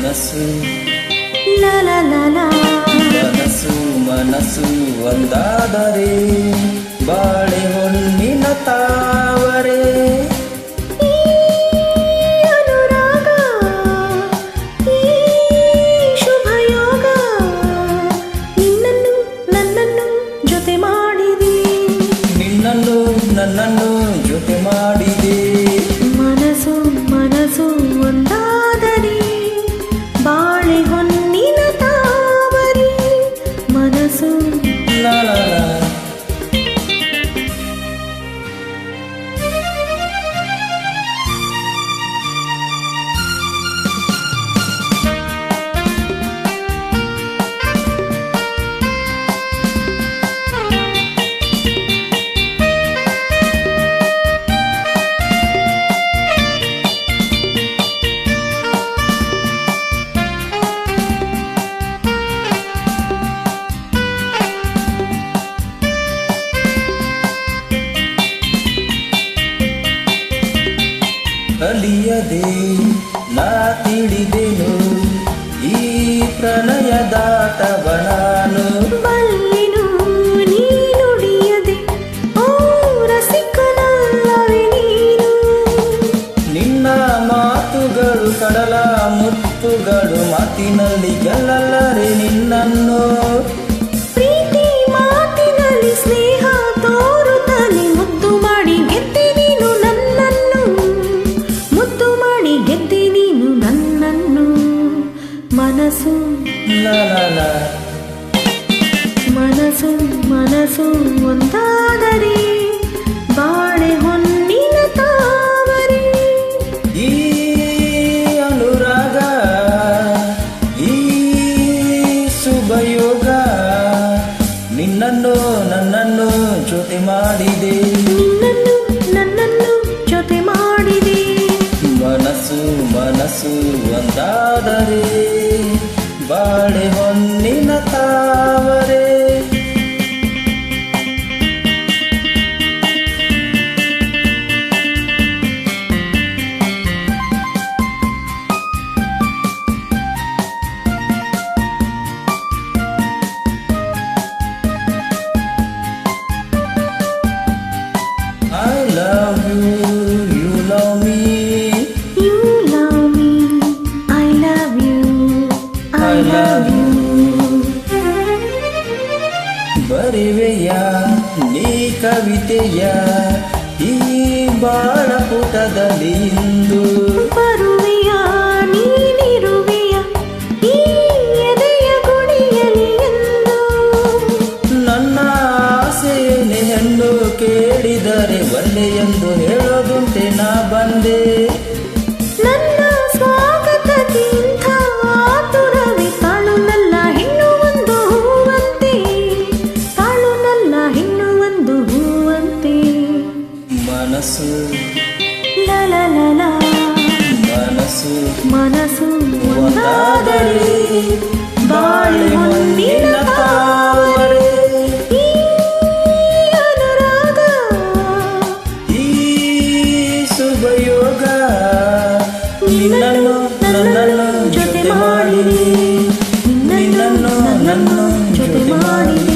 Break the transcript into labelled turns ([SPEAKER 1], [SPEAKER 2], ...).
[SPEAKER 1] ಮನಸ್ಸು
[SPEAKER 2] ಲಾ ಲಾ ಲಾ ಲಾ.
[SPEAKER 1] ಮನಸ್ಸು ಮನಸ್ಸು ಒಂದಾದರೆ ಬಾಳೆ ಹೊನ್ನಿನ ತಾವರೆ.
[SPEAKER 2] ಈ ಅನುರಾಗ, ಈ ಶುಭಯೋಗ, ನಿನ್ನನ್ನು ನನ್ನನ್ನು ಜೊತೆ ಮಾಡಿದೆ.
[SPEAKER 1] ನಿನ್ನನ್ನು ನನ್ನನ್ನು ಜೊತೆ ಮಾಡಿದೆ.
[SPEAKER 2] ಮನಸ್ಸು ಮನಸ್ಸು ಒಂದಾದರೆ ಬಾಳೆ ಹೊನ್ನಿನ ತಾವರೆ. ಮನಸ್ಸು
[SPEAKER 1] ಲಾ ಲಾ ಲಾ. ಕಲಿಯದೆ ನಾ ತಿಳಿದೆನು ಈ ಪ್ರಣಯದಾಟವ ನಾನು.
[SPEAKER 2] ಬಲ್ಲೆನು ನೀ ನುಡಿಯದೆ ಓ ರಸಿಕನಲ್ಲವೇ ನೀನು.
[SPEAKER 1] ನಿನ್ನ ಮಾತುಗಳು ಕಡಲ ಮುತ್ತುಗಳು, ಮಾತಿನಲ್ಲಿ ಗೆಲ್ಲಲ್ಲರೆ ನಿನ್ನನ್ನು.
[SPEAKER 2] ಪ್ರೀತಿ ಮಾತಿನಲ್ಲಿ ಸ್ನೇಹ ತೋರುತ್ತಾನೆ, ಮುದ್ದು ಮಾಡಿ ಗೆದ್ದೆ ನೀನು ನನ್ನನ್ನು. ಮುದ್ದು ಮಾಡಿ ಗೆದ್ದೆ ನೀನು ನನ್ನನ್ನು. ಮನಸ್ಸು
[SPEAKER 1] ಲಾ ಲಾ ಲಾ.
[SPEAKER 2] ಮನಸ್ಸು ಮನಸ್ಸು ಒಂದಾದರೆ ಬಾಳೆ ಹೊನ್ನಿನ ತಾವರೆ.
[SPEAKER 1] ಈ ಅನುರಾಗ, ಈ ಶುಭಯೋಗ, ನಿನ್ನನ್ನು ನನ್ನನ್ನು ಜೊತೆ ಮಾಡಿದೆ.
[SPEAKER 2] ನಿನ್ನನ್ನು ನನ್ನನ್ನು ಜೊತೆ ಮಾಡಿದೆ.
[SPEAKER 1] ಮನಸ್ಸು ಮನಸ್ಸು ಒಂದಾದರೆ ಬಾಳೆ ಹೊನ್ನಿನ ತಾವರೆ. I love you, you love me.
[SPEAKER 2] You love me, I love you, I love you.
[SPEAKER 1] ಬರಿವೆಯ ನೀ ಕವಿತೆಯ ಈ ಬಾಳಪುಟದಲ್ಲಿ ಇಂದು.
[SPEAKER 2] ಬರುವೆಯ ನೀನಿರುವೆಯ ಈ ಎದೆಯ ಗುಡಿಯಲ್ಲಿ ಎಂದು.
[SPEAKER 1] ನನ್ನ ಆಸೆಯೇ ಹೆಣ್ಣು ಕೇಳಿದರೆ ಒಲ್ಲೆ ಎಂದು ಹೇಳೋದುಂಟೆ ನಾ ಬಂದೆ.
[SPEAKER 2] ನನ್ನ ಸ್ವಾಗತಕ್ಕೆ ಇಂಥ ಆತುರವೇ, ತಾಳು ನನ್ನ ಹೆಣ್ಣು ಒಂದು ಹೂವಂತೆ, ತಾಳು ನನ್ನ ಹೆಣ್ಣು ಒಂದು ಹೂವಂತೆ.
[SPEAKER 1] ಮನಸ್ಸು
[SPEAKER 2] ಲಾ ಲಾ ಲಾ ಲಾ.
[SPEAKER 1] ಮನಸ್ಸು
[SPEAKER 2] ಮನಸ್ಸು ಒಂದಾದರೆ ಬಾಳೆ ಹೊನ್ನಿನ ತಾವರೆ. ಈ ಅನುರಾಗ,
[SPEAKER 1] ಈ ಶುಭಯೋಗ, ನಿನ್ನನ್ನು ನನ್ನನ್ನು ಜೊತೆ ಮಾಡಿದೆ. ನಿನ್ನನ್ನು ನನ್ನನ್ನು ಜೊತೆ ಮಾಡಿದೆ.